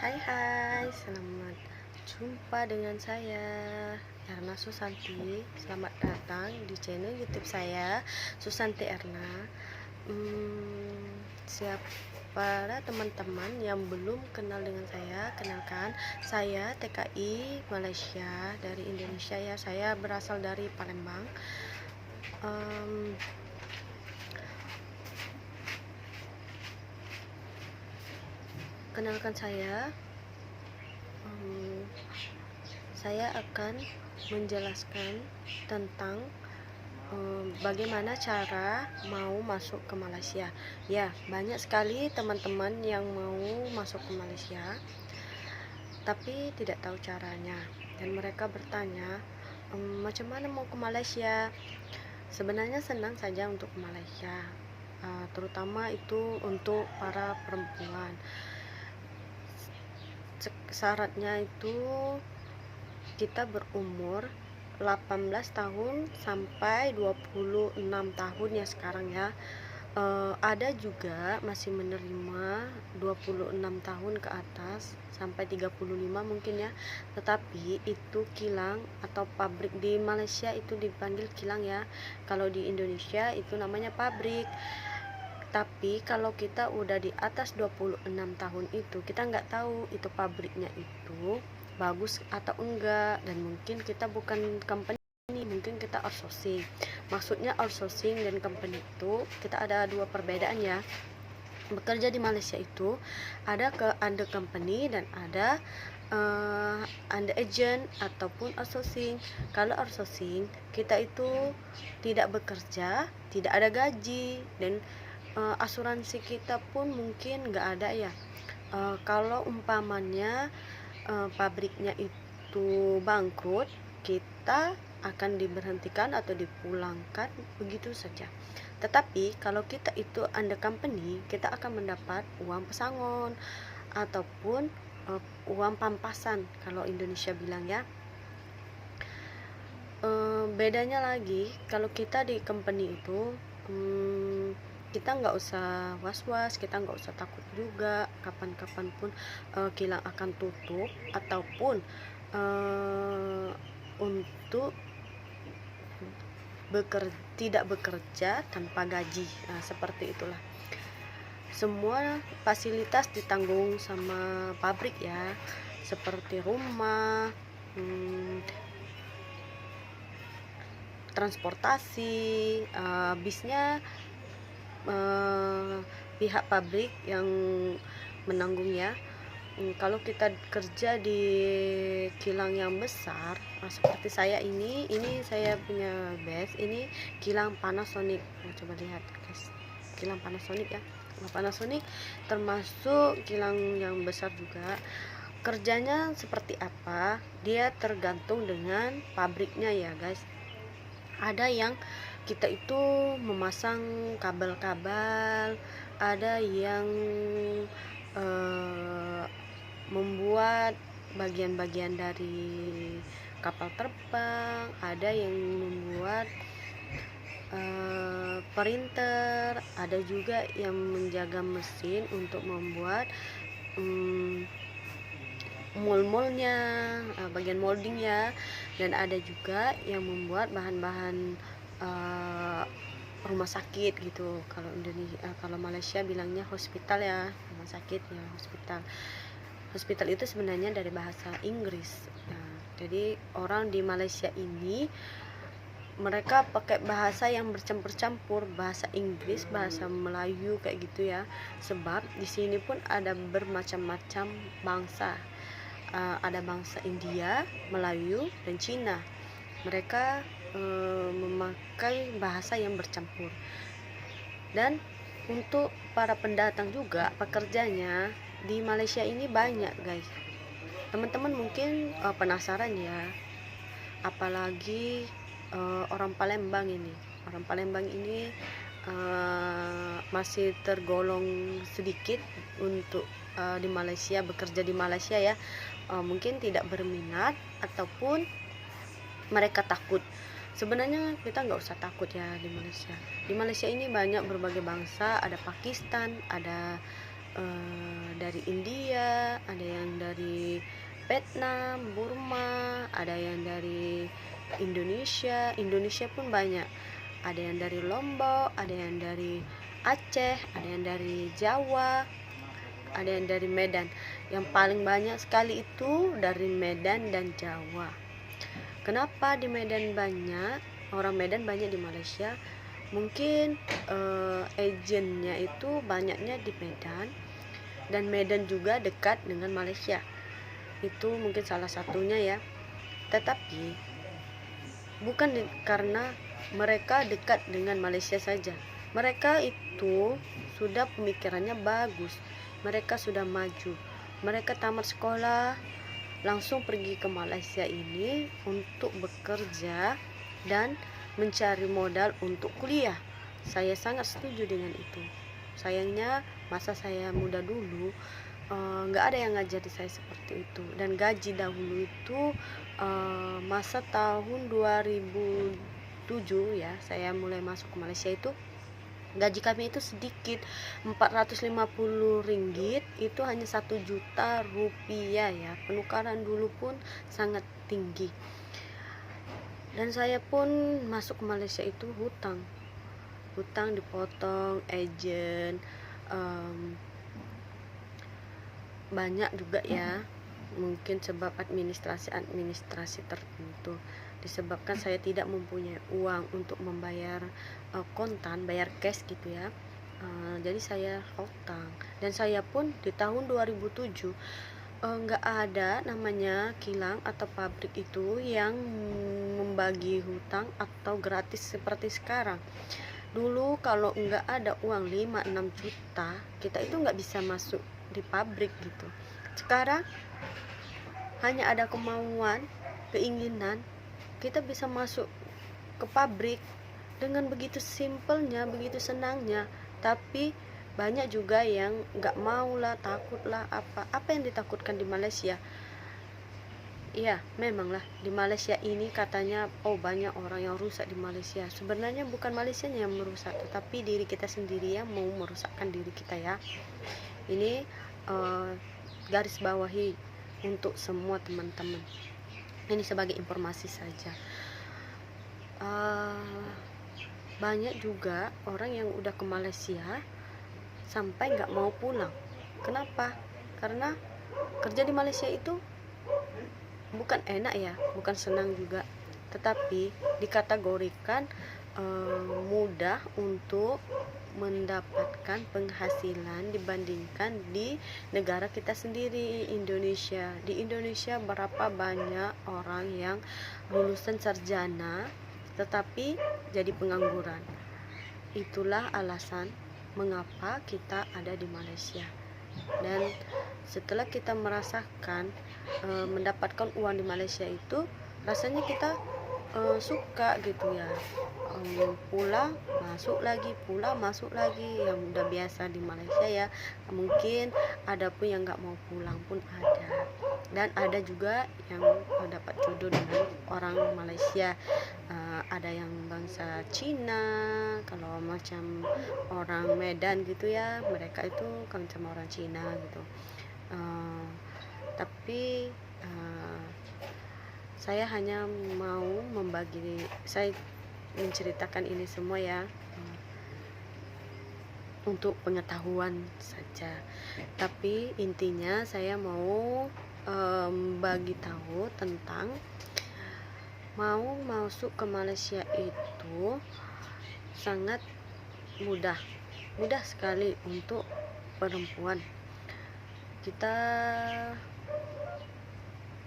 Hai, selamat jumpa dengan saya, Erna Susanti. Selamat datang di channel YouTube saya, Susanti Erna. Siap para teman-teman yang belum kenal dengan saya, kenalkan, saya TKI Malaysia dari Indonesia ya. Saya berasal dari Palembang. Kenalkan saya akan menjelaskan tentang bagaimana cara mau masuk ke Malaysia. Ya, banyak sekali teman-teman yang mau masuk ke Malaysia, tapi tidak tahu caranya. Dan mereka bertanya, macam mana mau ke Malaysia? Sebenarnya senang saja untuk ke Malaysia, terutama itu untuk para perempuan. Syaratnya itu kita berumur 18 tahun sampai 26 tahun ya sekarang ya. Ada juga masih menerima 26 tahun ke atas sampai 35 mungkin ya, tetapi itu kilang atau pabrik. Di Malaysia itu dipanggil kilang ya, kalau di Indonesia itu namanya pabrik. Tapi kalau kita udah di atas 26 tahun itu kita nggak tahu itu pabriknya itu bagus atau enggak, dan mungkin kita bukan company, mungkin kita outsourcing. Maksudnya outsourcing dan company itu kita ada dua perbedaan ya. Bekerja di Malaysia itu ada under company dan ada under agent ataupun outsourcing. Kalau outsourcing kita itu tidak bekerja, tidak ada gaji, dan asuransi kita pun mungkin nggak ada ya. Kalau umpamanya pabriknya itu bangkrut, kita akan diberhentikan atau dipulangkan begitu saja. Tetapi kalau kita itu under company, kita akan mendapat uang pesangon ataupun uang pampasan kalau Indonesia bilang ya. Bedanya lagi, kalau kita di company itu kita nggak usah was-was, kita nggak usah takut juga kapan-kapan pun kilang akan tutup ataupun untuk tidak bekerja tanpa gaji. Nah, seperti itulah. Semua fasilitas ditanggung sama pabrik ya, seperti rumah, transportasi, bisnya pihak pabrik yang menanggung ya. Kalau kita kerja di kilang yang besar, seperti saya ini saya punya base, ini kilang Panasonic. Coba lihat guys, kilang Panasonic ya. Panasonic termasuk kilang yang besar juga. Kerjanya seperti apa, dia tergantung dengan pabriknya ya guys. Ada yang kita itu memasang kabel-kabel, ada yang membuat bagian-bagian dari kapal terbang, ada yang membuat printer, ada juga yang menjaga mesin untuk membuat mold-moldnya, bagian molding ya, dan ada juga yang membuat bahan-bahan rumah sakit gitu. Kalau Indonesia, kalau Malaysia bilangnya hospital ya, rumah sakit ya, hospital. Hospital itu sebenarnya dari bahasa Inggris. Nah, jadi orang di Malaysia ini mereka pakai bahasa yang bercampur-campur, bahasa Inggris, bahasa Melayu kayak gitu ya. Sebab di sini pun ada bermacam-macam bangsa. Ada bangsa India, Melayu, dan Cina. Mereka memakai bahasa yang bercampur. Dan untuk para pendatang juga, pekerjanya di Malaysia ini banyak guys. Teman-teman mungkin penasaran ya, apalagi orang Palembang ini. Orang Palembang ini masih tergolong sedikit untuk di Malaysia, bekerja di Malaysia ya. Mungkin tidak berminat ataupun mereka takut. Sebenarnya kita nggak usah takut ya di Malaysia. Di Malaysia ini banyak berbagai bangsa, ada Pakistan, ada dari India, ada yang dari Vietnam, Burma, ada yang dari Indonesia pun banyak, ada yang dari Lombok, ada yang dari Aceh, ada yang dari Jawa, ada yang dari Medan. Yang paling banyak sekali itu dari Medan dan Jawa. Kenapa di Medan banyak? Orang Medan banyak di Malaysia. Mungkin agentnya itu banyaknya di Medan, dan Medan juga dekat dengan Malaysia. Itu mungkin salah satunya ya. Tetapi bukan karena mereka dekat dengan Malaysia saja. Mereka itu sudah pemikirannya bagus. Mereka sudah maju. Mereka tamat sekolah langsung pergi ke Malaysia ini untuk bekerja dan mencari modal untuk kuliah. Saya sangat setuju dengan itu. Sayangnya masa saya muda dulu nggak ada yang ngajari saya seperti itu, dan gaji dahulu itu masa tahun 2007 ya, saya mulai masuk ke Malaysia itu gaji kami itu sedikit, 450 ringgit itu hanya 1 juta rupiah ya, penukaran dulu pun sangat tinggi. Dan saya pun masuk ke Malaysia itu hutang dipotong agent, banyak juga ya, mungkin sebab administrasi tertentu, disebabkan saya tidak mempunyai uang untuk membayar kontan, bayar cash gitu ya. Jadi saya hutang, dan saya pun di tahun 2007 nggak ada namanya kilang atau pabrik itu yang membagi hutang atau gratis seperti sekarang. Dulu kalau nggak ada uang 5-6 juta, kita itu nggak bisa masuk di pabrik gitu. Sekarang hanya ada kemauan, keinginan, kita bisa masuk ke pabrik dengan begitu simpelnya, begitu senangnya. Tapi banyak juga yang nggak mau lah, takut lah, apa yang ditakutkan di Malaysia. Iya, memanglah di Malaysia ini katanya banyak orang yang rusak di Malaysia. Sebenarnya bukan Malaysia yang merusak, tetapi diri kita sendiri yang mau merusakkan diri kita ya. Ini garis bawahi untuk semua teman-teman. Ini sebagai informasi saja. Banyak juga orang yang udah ke Malaysia sampai nggak mau pulang. Kenapa? Karena kerja di Malaysia itu bukan enak ya, bukan senang juga, tetapi dikategorikan mudah untuk mendapatkan penghasilan dibandingkan di negara kita sendiri, Indonesia. Di Indonesia berapa banyak orang yang lulusan sarjana tetapi jadi pengangguran. Itulah alasan mengapa kita ada di Malaysia. Dan setelah kita merasakan mendapatkan uang di Malaysia itu, rasanya kita suka gitu ya, pulang masuk lagi, yang udah biasa di Malaysia ya. Mungkin ada pun yang nggak mau pulang pun ada, dan ada juga yang dapat jodoh dengan orang Malaysia. Ada yang bangsa Cina, kalau macam orang Medan gitu ya, mereka itu kan sama orang Cina gitu. Tapi saya hanya mau saya menceritakan ini semua ya, untuk pengetahuan saja. Tapi intinya saya mau bagi tahu tentang mau masuk ke Malaysia itu sangat mudah sekali untuk perempuan. Kita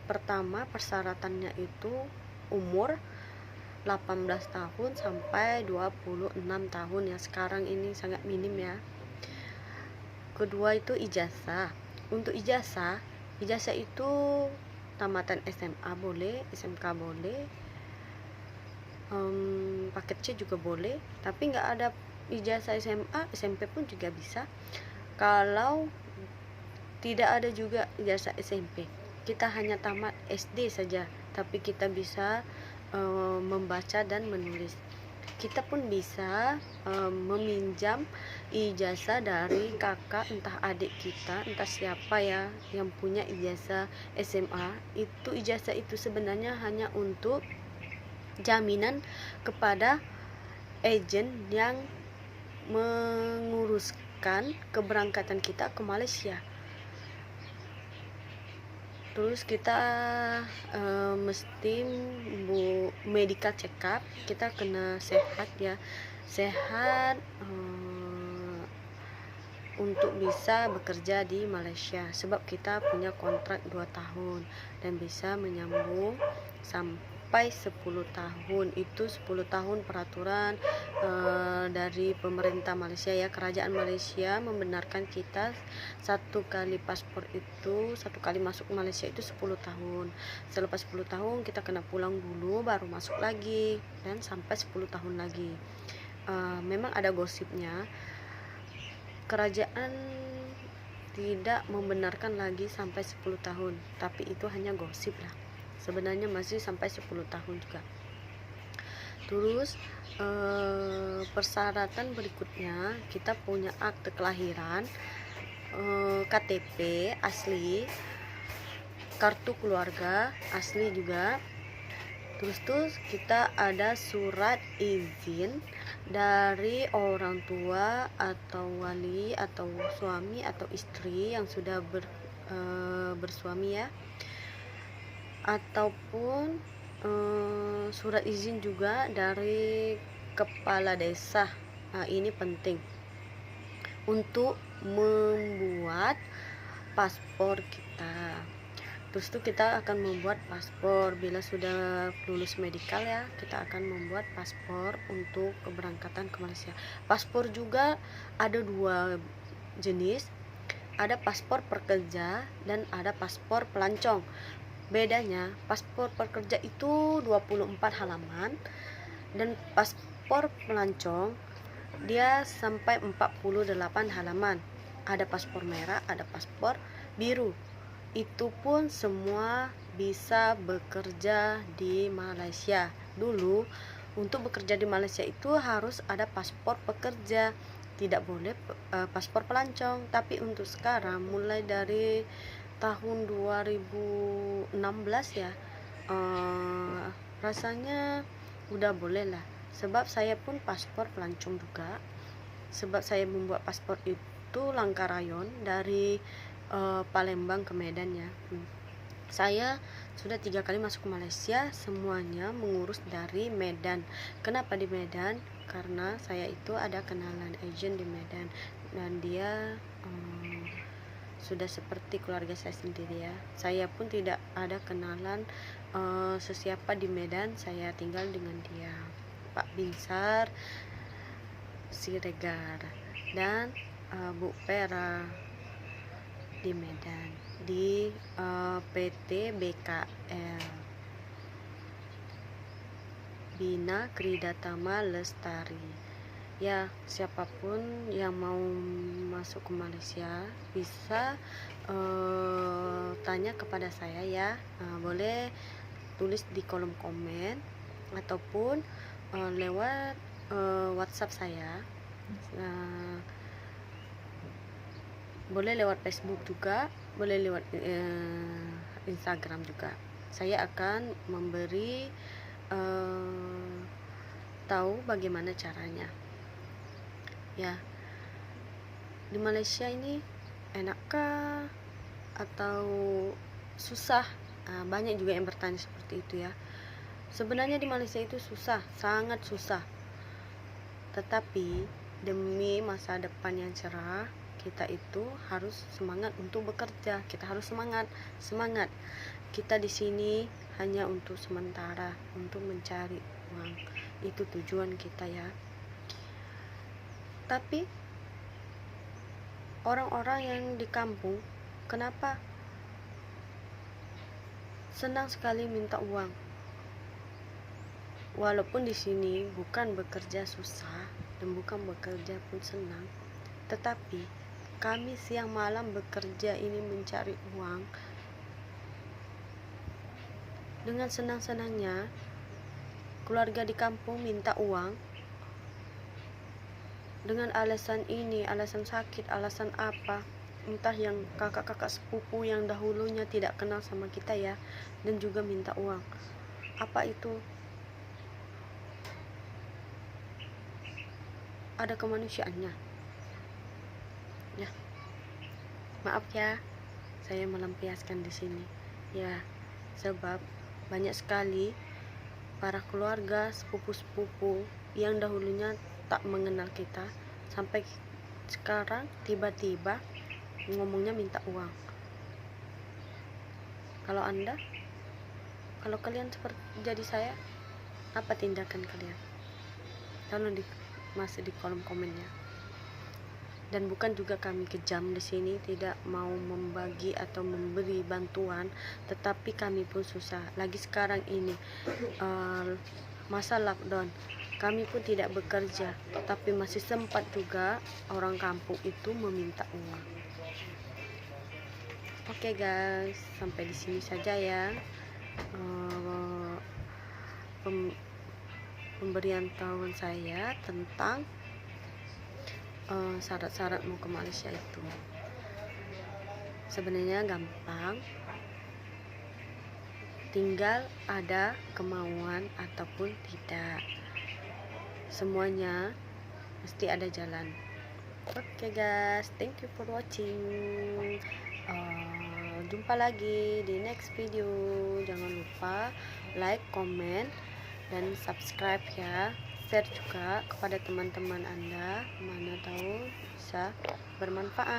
pertama persyaratannya itu umur 18 tahun sampai 26 tahun ya, sekarang ini sangat minim ya. Kedua itu ijazah. Untuk ijazah itu tamatan SMA boleh, SMK boleh, paket C juga boleh, tapi nggak ada ijazah SMA, SMP pun juga bisa. Kalau tidak ada juga ijazah SMP, kita hanya tamat SD saja, tapi kita bisa membaca dan menulis. kita pun bisa meminjam ijazah dari kakak, entah adik kita, entah siapa ya yang punya ijazah SMA. Itu ijazah itu sebenarnya hanya untuk jaminan kepada agen yang menguruskan keberangkatan kita ke Malaysia. Terus kita mesti medical check up, kita kena sehat ya, sehat untuk bisa bekerja di Malaysia, sebab kita punya kontrak 2 tahun dan bisa menyambung sampai 10 tahun. Itu 10 tahun peraturan dari pemerintah Malaysia ya, kerajaan Malaysia membenarkan kita satu kali paspor itu, satu kali masuk Malaysia itu 10 tahun. Selepas 10 tahun kita kena pulang dulu baru masuk lagi, dan sampai 10 tahun lagi. Memang ada gosipnya, kerajaan tidak membenarkan lagi sampai 10 tahun, tapi itu hanya gosip lah. Sebenarnya masih sampai 10 tahun juga. Terus persyaratan berikutnya, kita punya akte kelahiran, KTP asli, kartu keluarga asli juga. Terus kita ada surat izin dari orang tua atau wali atau suami atau istri yang sudah bersuami ya, ataupun surat izin juga dari kepala desa. Ini penting untuk membuat paspor kita. Terus itu kita akan membuat paspor bila sudah lulus medikal ya, kita akan membuat paspor untuk keberangkatan ke Malaysia. Paspor juga ada 2 jenis, ada paspor pekerja dan ada paspor pelancong. Bedanya, paspor pekerja itu 24 halaman dan paspor pelancong dia sampai 48 halaman. Ada paspor merah, ada paspor biru. Itu pun semua bisa bekerja di Malaysia. Dulu untuk bekerja di Malaysia itu harus ada paspor pekerja, tidak boleh paspor pelancong. Tapi untuk sekarang mulai dari tahun 2016 ya, rasanya udah boleh lah. Sebab saya pun paspor pelancong juga, sebab saya membuat paspor itu Langkarayon dari Palembang ke Medan ya. Saya sudah 3 kali masuk ke Malaysia, semuanya mengurus dari Medan. Kenapa di Medan? Karena saya itu ada kenalan agent di Medan dan dia sudah seperti keluarga saya sendiri ya. Saya pun tidak ada kenalan sesiapa di Medan, saya tinggal dengan dia, Pak Binsar Siregar dan Bu Pera di Medan, di PT BKL, Bina Kridatama Lestari ya. Siapapun yang mau masuk ke Malaysia bisa tanya kepada saya ya. Boleh tulis di kolom komen ataupun lewat WhatsApp saya. Boleh lewat Facebook juga, boleh lewat Instagram juga. Saya akan memberi tahu bagaimana caranya ya. Di Malaysia ini enakkah atau susah? Banyak juga yang bertanya seperti itu ya. Sebenarnya di Malaysia itu susah, sangat susah, tetapi demi masa depan yang cerah, kita itu harus semangat untuk bekerja. Kita harus semangat. Kita di sini hanya untuk sementara, untuk mencari uang. Itu tujuan kita ya. Tapi orang-orang yang di kampung, kenapa senang sekali minta uang? Walaupun di sini bukan bekerja susah dan bukan bekerja pun senang, tetapi kami siang malam bekerja ini mencari uang dengan senang-senangnya. Keluarga di kampung minta uang, dengan alasan ini, alasan sakit, alasan apa, entah yang kakak-kakak sepupu yang dahulunya tidak kenal sama kita ya, dan juga minta uang. Apa itu? Ada kemanusiaannya ya. Maaf ya, saya melampiaskan di sini ya, sebab banyak sekali para keluarga sepupu-sepupu yang dahulunya tak mengenal kita, sampai sekarang tiba-tiba ngomongnya minta uang. Kalau kalian seperti jadi saya, apa tindakan kalian? Tolong masih di kolom komennya. Dan bukan juga kami kejam di sini, tidak mau membagi atau memberi bantuan, tetapi kami pun susah. Lagi sekarang ini masa lockdown, kami pun tidak bekerja, tapi masih sempat juga orang kampung itu meminta uang. Oke guys, sampai di sini saja ya pemberian tahuan saya tentang syarat-syarat mau ke Malaysia itu. Sebenarnya gampang, tinggal ada kemauan ataupun tidak, semuanya mesti ada jalan. Oke guys, thank you for watching. Jumpa lagi di next video. Jangan lupa like, comment, dan subscribe ya. Share juga kepada teman-teman Anda, mana tahu bisa bermanfaat.